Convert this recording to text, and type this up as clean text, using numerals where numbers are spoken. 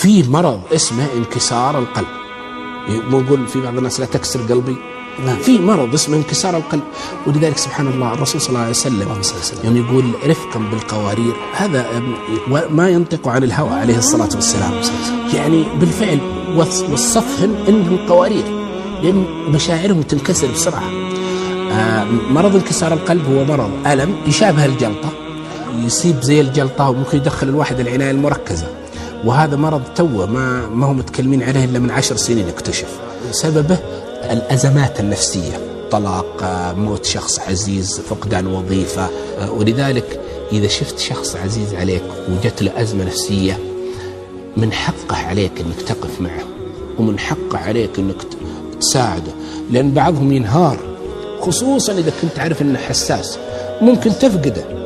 في مرض اسمه انكسار القلب. مو نقول في بعض الناس لا تكسر قلبي، في مرض اسمه انكسار القلب. ولذلك سبحان الله الرسول صلى الله عليه وسلم يوم يقول رفقا بالقوارير، هذا ما ينطق عن الهوى عليه الصلاة والسلام، يعني بالفعل وصفهم انهم قوارير لأن مشاعرهم تنكسر بسرعة. مرض انكسار القلب هو مرض ألم يشابه الجلطة، يصيب زي الجلطة وممكن يدخل الواحد العناية المركزة، وهذا مرض توه ما هم متكلمين عليه إلا من 10 سنين اكتشف. سببه الأزمات النفسية، طلاق، موت شخص عزيز، فقدان وظيفة. ولذلك إذا شفت شخص عزيز عليك وجت له أزمة نفسية، من حقه عليك أنك تقف معه، ومن حقه عليك أنك تساعده، لأن بعضهم ينهار، خصوصا إذا كنت عارف أنه حساس، ممكن تفقده.